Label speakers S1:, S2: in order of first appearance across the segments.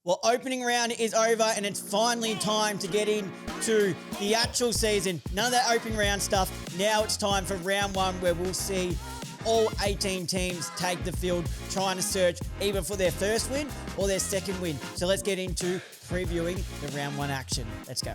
S1: Well, opening round is over and it's finally time to get into the actual season. None of that opening round stuff. Now it's time for round one where we'll see all 18 teams take the field trying to search either for their first win or their second win. So let's get into previewing the round one action. Let's go.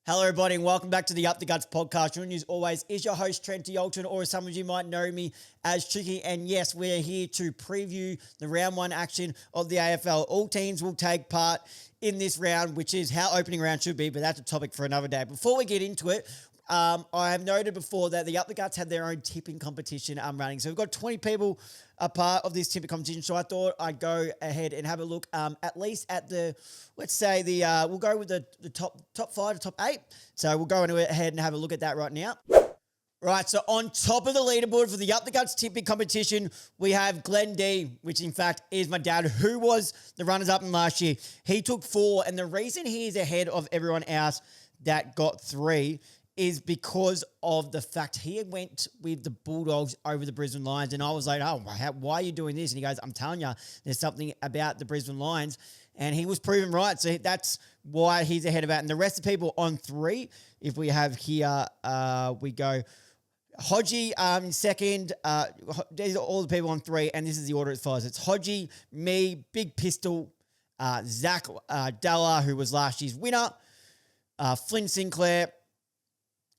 S1: Hello, everybody, and welcome back to the Up the Guts podcast. Joining you as always is your host, Trent Alton, or as some of you might know me as Tricky. And yes, we're here to preview the round one action of the AFL. All teams will take part in this round, which is how opening round should be, but that's a topic for another day. Before we get into it, I have noted before that the Up the Guts had their own tipping competition running. So we've got 20 people a part of this tipping competition. So I thought I'd go ahead and have a look at least at the, let's say we'll go with the top 5 to top 8. So we'll go ahead and have a look at that right now. Right, so on top of the leaderboard for the Up the Guts tipping competition, we have Glenn D, which in fact is my dad, who was the runners-up in last year. He took 4, and the reason he is ahead of everyone else that got 3 is because of the fact he went with the Bulldogs over the Brisbane Lions. And I was like, oh, why are you doing this? And he goes, I'm telling you, there's something about the Brisbane Lions. And he was proven right. So that's why he's ahead of that. And the rest of the people on 3, if we have here, we go Hodgie in second. These are all the people on 3. And this is the order as follows. It's Hodgie, me, Big Pistol, Zach Della, who was last year's winner, Flynn Sinclair,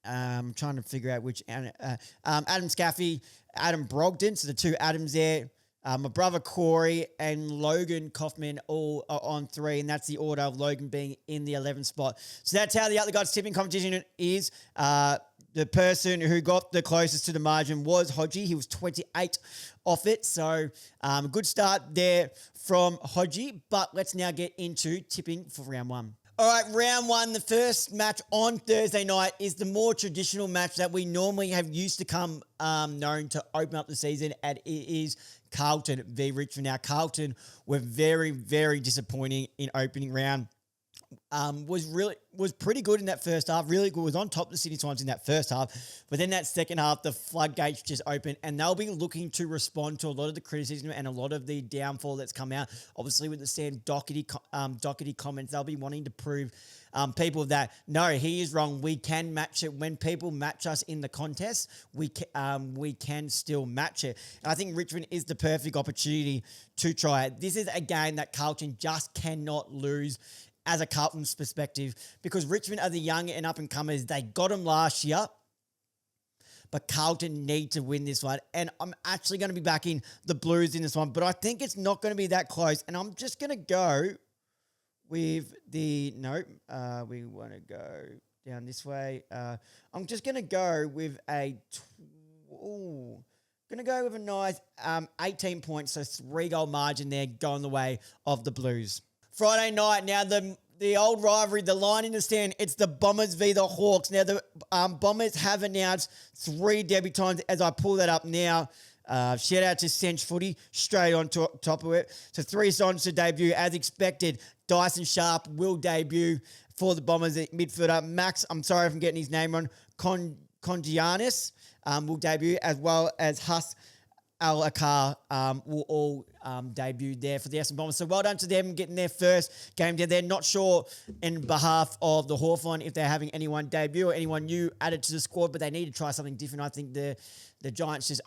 S1: I'm trying to figure out which, Adam Scaffy, Adam Brogdon, so the 2 Adams there, my brother Corey and Logan Kaufman all are on 3, and that's the order of Logan being in the 11th spot. So that's how the Up the Guts tipping competition is. The person who got the closest to the margin was Hodgie. He was 28 off it, so good start there from Hodgie, but let's now get into tipping for round one. All right, round one, the first match on Thursday night is the more traditional match that we normally have used to come known to open up the season, and it is Carlton v Richmond. Now, Carlton were very, very disappointing in opening round. Was pretty good in that first half, really good, was on top of the Sydney Swans in that first half, but then that second half, the floodgates just opened, and they'll be looking to respond to a lot of the criticism and a lot of the downfall that's come out, obviously with the Sam Docherty comments. They'll be wanting to prove people that, no, he is wrong, we can match it. When people match us in the contest, we can still match it. And I think Richmond is the perfect opportunity to try it. This is a game that Carlton just cannot lose as a Carlton's perspective, because Richmond are the young and up-and-comers. They got them last year, but Carlton need to win this one. And I'm actually going to be backing the Blues in this one, but I think it's not going to be that close. And I'm just going to go with we want to go down this way. I'm just going to go with a nice 18 points, so 3-goal margin there going the way of the Blues. Friday night, now the old rivalry, the line in the stand, it's the Bombers v the Hawks. Now, the Bombers have announced 3 debutants as I pull that up now. Shout out to Sench Footy, straight on top of it. So 3 signs to debut. As expected, Dyson Sharp will debut for the Bombers at midfielder. Max, I'm sorry if I'm getting his name wrong, Congianis will debut, as well as Huss Al-Akar will all debut there for the Essendon Bombers. So well done to them getting their first game there. They're not sure in behalf of the Hawthorn if they're having anyone debut or anyone new added to the squad, but they need to try something different. I think the Giants just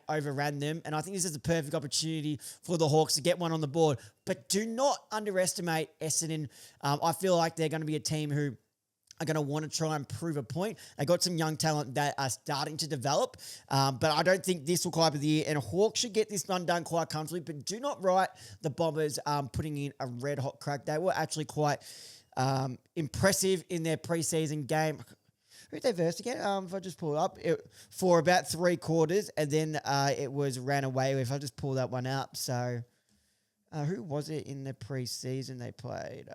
S1: overran them, and I think this is the perfect opportunity for the Hawks to get one on the board. But do not underestimate Essendon. I feel like they're going to be a team who are going to want to try and prove a point. They got some young talent that are starting to develop, but I don't think this will quite be the year. And Hawks should get this one done quite comfortably, but do not write the Bombers putting in a red-hot crack. They were actually quite impressive in their preseason game. Who did they verse again? If I just pull it up, for about 3 quarters, and then it was ran away with. If I just pull that one up, so... who was it in the preseason they played?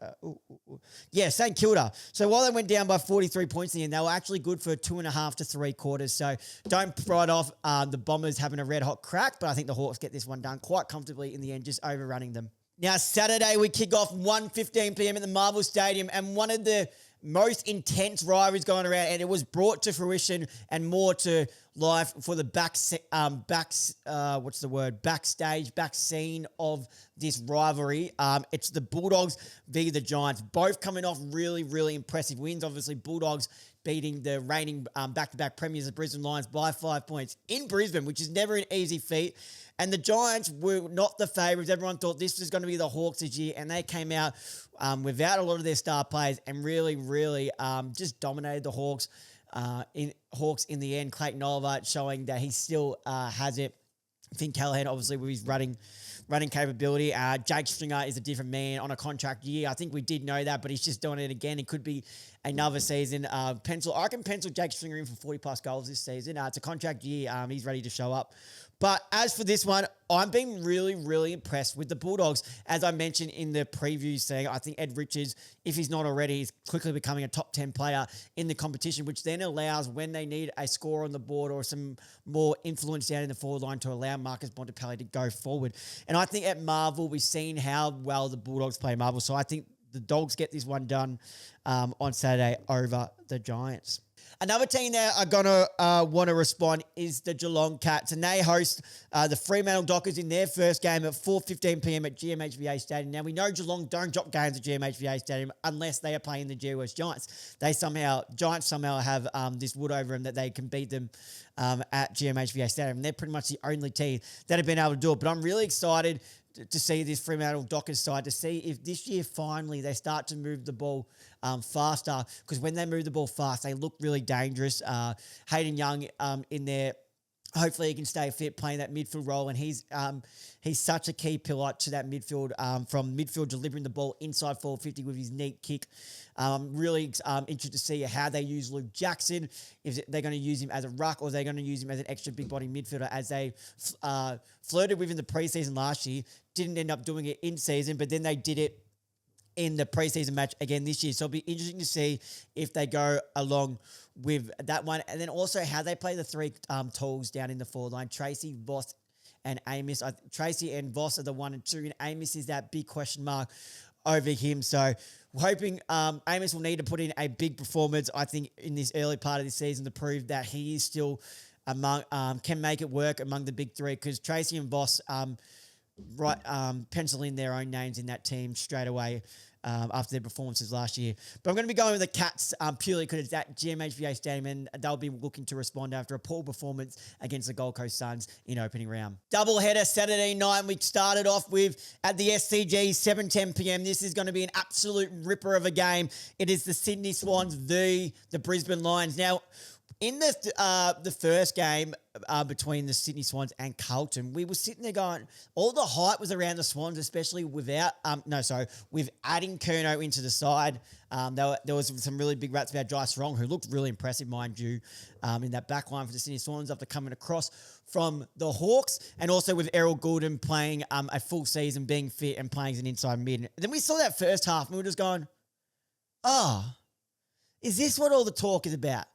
S1: Yeah, St Kilda. So while they went down by 43 points in the end, they were actually good for 2.5 to 3 quarters. So don't write off the Bombers having a red-hot crack, but I think the Hawks get this one done quite comfortably in the end, just overrunning them. Now, Saturday, we kick off 1:15 p.m. at the Marvel Stadium, and one of the most intense rivalries going around, and it was brought to fruition and more to life for the back scene of this rivalry. It's the Bulldogs v the Giants, both coming off really, really impressive wins. Obviously, Bulldogs beating the reigning back-to-back premiers, the Brisbane Lions, by 5 points in Brisbane, which is never an easy feat. And the Giants were not the favourites. Everyone thought this was going to be the Hawks this year, and they came out without a lot of their star players and really, really just dominated the Hawks. In the end, Clayton Oliver showing that he still has it. Finn Callahan, obviously, with his running capability. Jake Stringer is a different man on a contract year. I think we did know that, but he's just doing it again. It could be another season. I can pencil Jake Stringer in for 40-plus goals this season. It's a contract year. He's ready to show up. But as for this one, I'm being really, really impressed with the Bulldogs. As I mentioned in the preview saying, I think Ed Richards, if he's not already, is quickly becoming a top 10 player in the competition, which then allows when they need a score on the board or some more influence down in the forward line to allow Marcus Bontempelli to go forward. And I think at Marvel, we've seen how well the Bulldogs play Marvel. So I think the Dogs get this one done on Saturday over the Giants. Another team that are going to want to respond is the Geelong Cats, and they host the Fremantle Dockers in their first game at 4:15 p.m. at GMHBA Stadium. Now, we know Geelong don't drop games at GMHBA Stadium unless they are playing the GWS Giants. Giants somehow have this wood over them that they can beat them at GMHBA Stadium. And they're pretty much the only team that have been able to do it. But I'm really excited to see this Fremantle Dockers side, to see if this year finally they start to move the ball faster, because when they move the ball fast, they look really dangerous. Hayden Young in there, hopefully he can stay fit playing that midfield role, and he's such a key pillar to that midfield, from midfield delivering the ball inside 450 with his neat kick. Really interested to see how they use Luke Jackson, if they're going to use him as a ruck or they're going to use him as an extra big body midfielder, as they flirted with in the preseason last year. Didn't end up doing it in season, but then they did it in the preseason match again this year. So it'll be interesting to see if they go along with that one. And then also how they play the three tools down in the forward line. Tracy, Voss, and Amos. Tracy and Voss are the 1 and 2, and Amos is that big question mark over him. So hoping Amos will need to put in a big performance, I think, in this early part of the season to prove that he is still can make it work among the big three, because Tracy and Voss pencil in their own names in that team straight away after their performances last year. But I'm going to be going with the Cats purely because it's at GMHBA Stadium, and they'll be looking to respond after a poor performance against the Gold Coast Suns in opening round. Doubleheader Saturday night. We started off with at the SCG 7:10 p.m. This is going to be an absolute ripper of a game. It is the Sydney Swans v the Brisbane Lions. Now, in the first game between the Sydney Swans and Carlton, we were sitting there going, all the hype was around the Swans, especially with adding Curnow into the side. There was some really big rats about Jai Sarong, who looked really impressive, mind you, in that back line for the Sydney Swans after coming across from the Hawks, and also with Errol Goulden playing a full season, being fit and playing as an inside mid. And then we saw that first half and we were just going, is this what all the talk is about?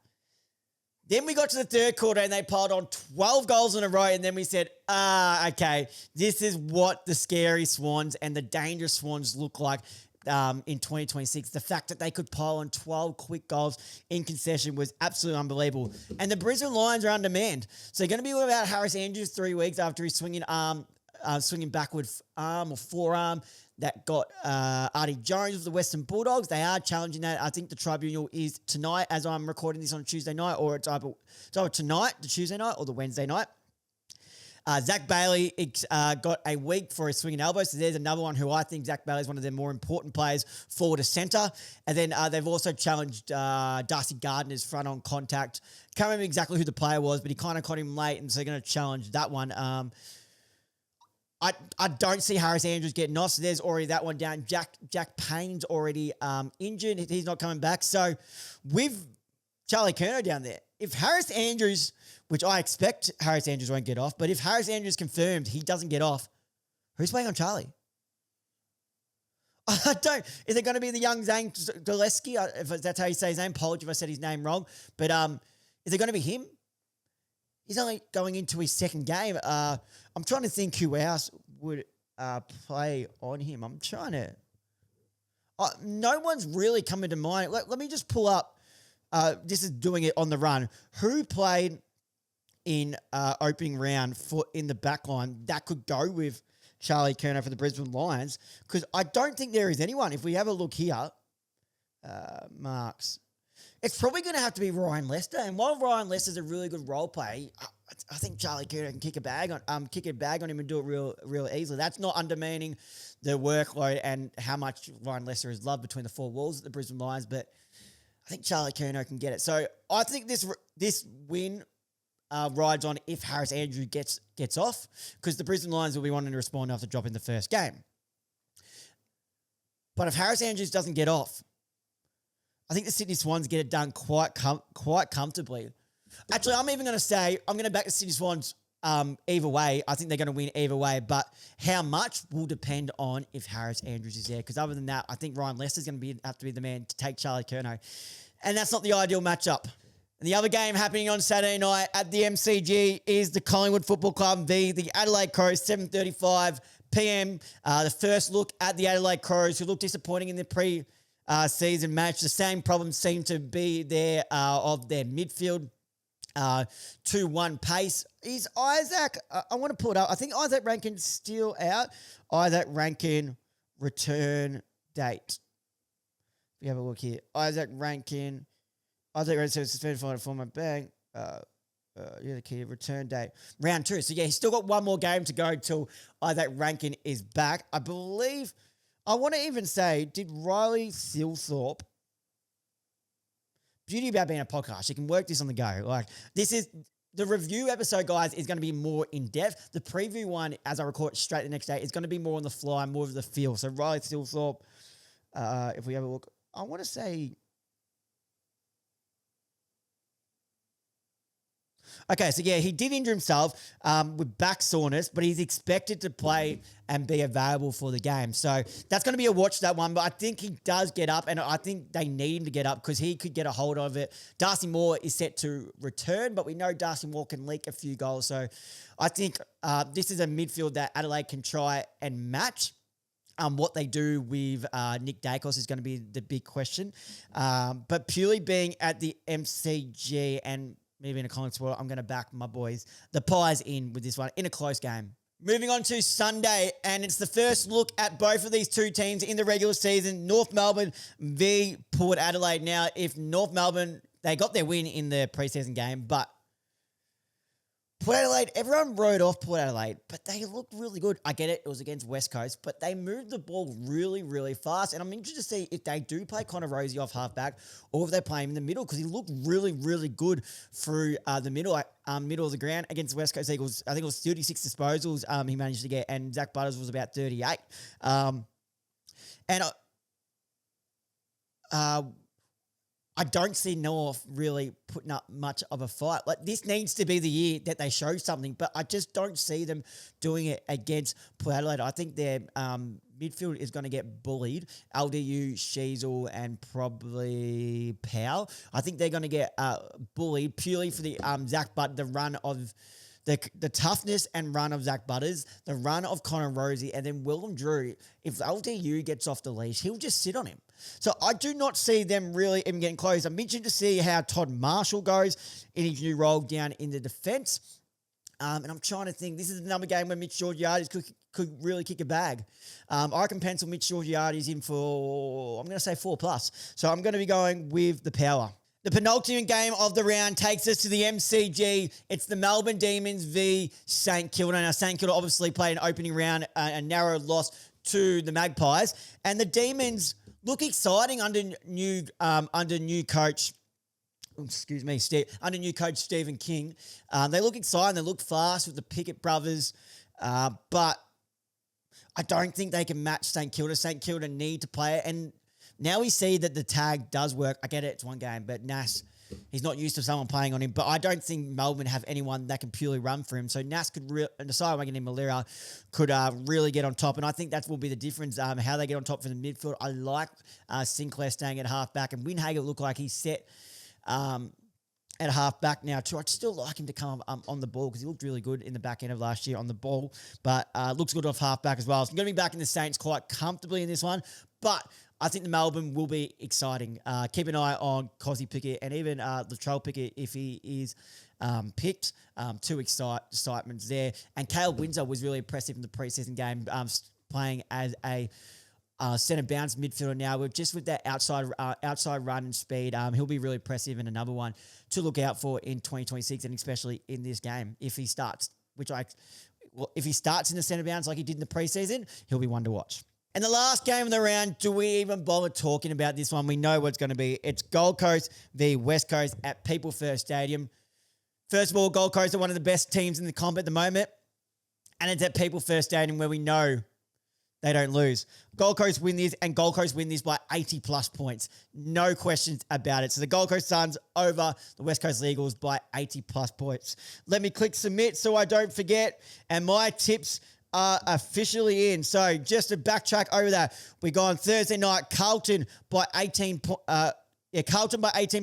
S1: Then we got to the third quarter and they piled on 12 goals in a row, and then we said, okay, this is what the scary Swans and the dangerous Swans look like in 2026. The fact that they could pile on 12 quick goals in concession was absolutely unbelievable. And the Brisbane Lions are on demand. So they're going to be without Harris Andrews 3 weeks after he's swinging backward arm or forearm that got Artie Jones of the Western Bulldogs. They are challenging that. I think the tribunal is tonight, as I'm recording this on Tuesday night, or it's either tonight, the Tuesday night, or the Wednesday night. Zach Bailey got a week for his swinging elbow, so there's another one who I think Zach Bailey is one of their more important players forward to centre. And then they've also challenged Darcy Gardner's front on contact. Can't remember exactly who the player was, but he kind of caught him late, and so they're going to challenge that one. I don't see Harris Andrews getting off, so there's already that one down. Jack Payne's already injured. He's not coming back. So with Charlie Curnow down there, if Harris Andrews, which I expect Harris Andrews won't get off, but if Harris Andrews confirmed he doesn't get off, who's playing on Charlie? I don't. Is it going to be the young Zane Gillespie? If that's how you say his name, apologies if I said his name wrong. But is it going to be him? He's only going into his second game. I'm trying to think who else would play on him. No one's really coming to mind. Let me just pull up. This is doing it on the run. Who played in opening round in the back line that could go with Charlie Curnow for the Brisbane Lions? Because I don't think there is anyone. If we have a look here, marks, it's probably going to have to be Ryan Lester. And while Ryan Lester's a really good role play, I think Charlie Curnow can kick a bag on him and do it real easily. That's not undermining the workload and how much Ryan Lester is loved between the four walls at the Brisbane Lions, but I think Charlie Curnow can get it. So I think this win rides on if Harris Andrew gets off, because the Brisbane Lions will be wanting to respond after dropping the first game. But if Harris Andrews doesn't get off, I think the Sydney Swans get it done quite comfortably. Actually, I'm even going to say I'm going to back the Sydney Swans either way. I think they're going to win either way, but how much will depend on if Harris Andrews is there, because other than that, I think Ryan Lester's going to have to be the man to take Charlie Curnow, and that's not the ideal matchup. And the other game happening on Saturday night at the MCG is the Collingwood Football Club v the Adelaide Crows, 7:35 p.m. The first look at the Adelaide Crows, who looked disappointing in the pre-season match. The same problems seem to be there of their midfield. 2-1 pace. Is Isaac, I want to pull it up. I think Isaac Rankin's still out. Isaac Rankin return date. We have a look here. Isaac Rankin suspended for a former bang. The key return date. Round 2. So, yeah, he's still got one more game to go till Isaac Rankin is back. I believe, I want to even say, did Riley Silthorpe, beauty about being a podcast, you can work this on the go. Like, this is, the review episode, guys, is going to be more in-depth. The preview one, as I record straight the next day, is going to be more on the fly, more of the feel. So, Riley Silthorpe, if we have a look, I want to say, okay, so yeah, he did injure himself with back soreness, but he's expected to play and be available for the game. So that's going to be a watch, that one, but I think he does get up, and I think they need him to get up because he could get a hold of it. Darcy Moore is set to return, but we know Darcy Moore can leak a few goals. So I think this is a midfield that Adelaide can try and match. What they do with Nick Dacos is going to be the big question. But purely being at the MCG and maybe in a Collins world, I'm going to back my boys, the Pies, in with this one in a close game. Moving on to Sunday, and it's the first look at both of these two teams in the regular season, North Melbourne v Port Adelaide. Now, if North Melbourne, they got their win in the preseason game, but Port Adelaide, everyone wrote off Port Adelaide, but they looked really good. I get it, it was against West Coast, but they moved the ball really, really fast. And I'm interested to see if they do play Connor Rosie off halfback or if they play him in the middle, because he looked really, really good through the middle of the ground against West Coast Eagles. I think it was 36 disposals he managed to get, and Zach Butters was about 38. I don't see North really putting up much of a fight. Like, this needs to be the year that they show something, but I just don't see them doing it against Port Adelaide. I think their midfield is going to get bullied. LDU, Sheasel, and probably Powell. I think they're going to get bullied purely for the Zach Butt, the run of the toughness and run of Zach Butters, the run of Connor Rosie, and then Willem Drew. If LDU gets off the leash, he'll just sit on him. So I do not see them really even getting close. I'm interested to see how Todd Marshall goes in his new role down in the defence. And I'm trying to think, this is another game where Mitch Georgiades could really kick a bag. I can pencil Mitch Georgiades in for, I'm going to say 4+. So I'm going to be going with the power. The penultimate game of the round takes us to the MCG. It's the Melbourne Demons v St Kilda. Now, St Kilda obviously played an opening round, a narrow loss to the Magpies. And the Demons look exciting under new coach. Under new coach Stephen King. They look exciting. They look fast with the Pickett brothers. But I don't think they can match St Kilda. St Kilda need to play it. And now we see that the tag does work. I get it, it's one game, but Nas, he's not used to someone playing on him. But I don't think Melbourne have anyone that can purely run for him. So Nas could, and Asai Wagan and Malira could really get on top. And I think that will be the difference, how they get on top for the midfield. I like Sinclair staying at halfback, and Windhager looked like he's set at halfback now too. I'd still like him to come on the ball because he looked really good in the back end of last year on the ball, but looks good off halfback as well. So I'm going to be back in the Saints quite comfortably in this one, but I think the Melbourne will be exciting. Keep an eye on Cosy Pickett and even Latrell Pickett if he is picked. Two excitements there. And Caleb Windsor was really impressive in the preseason game, playing as a centre bounce midfielder now. With that outside run and speed, he'll be really impressive and another one to look out for in 2026 and especially in this game if he starts, if he starts in the centre bounce like he did in the preseason, he'll be one to watch. And the last game of the round, do we even bother talking about this one? We know what it's going to be. It's Gold Coast v West Coast at People First Stadium. First of all, Gold Coast are one of the best teams in the comp at the moment. And it's at People First Stadium where we know they don't lose. Gold Coast win this, and Gold Coast win this by 80-plus points. No questions about it. So the Gold Coast Suns over the West Coast Eagles by 80-plus points. Let me click submit so I don't forget. And my tips are officially in. So just to backtrack over that, we go on Thursday night, Carlton by 18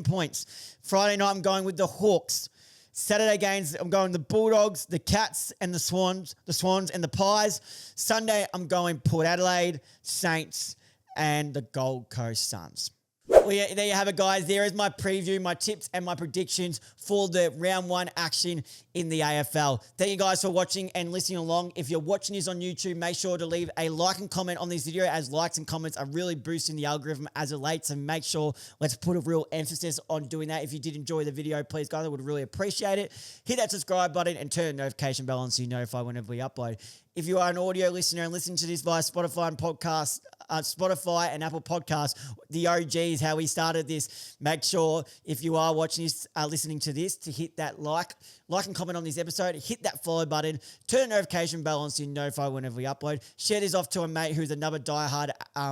S1: points. Friday night, I'm going with the Hawks. Saturday games, I'm going the Bulldogs, the Cats, and the Swans and the Pies. Sunday, I'm going Port Adelaide, Saints, and the Gold Coast Suns. Well, yeah, there you have it, guys. There is my preview, my tips, and my predictions for the round one action in the AFL. Thank you guys for watching and listening along. If you're watching this on YouTube, make sure to leave a like and comment on this video, as likes and comments are really boosting the algorithm as of late. So make sure, let's put a real emphasis on doing that. If you did enjoy the video, please, guys, I would really appreciate it. Hit that subscribe button and turn the notification bell on so you're notified whenever we upload. If you are an audio listener and listening to this via Spotify and Apple Podcasts, the OGs, how we started this, make sure if you are watching this, listening to this, to hit that like and comment on this episode, hit that follow button, turn the notification bell on so you're notified whenever we upload. Share this off to a mate who's another diehard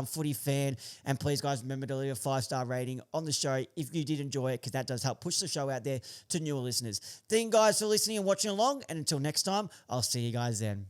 S1: footy fan. And please, guys, remember to leave a 5-star rating on the show if you did enjoy it, because that does help push the show out there to newer listeners. Thank you guys for listening and watching along. And until next time, I'll see you guys then.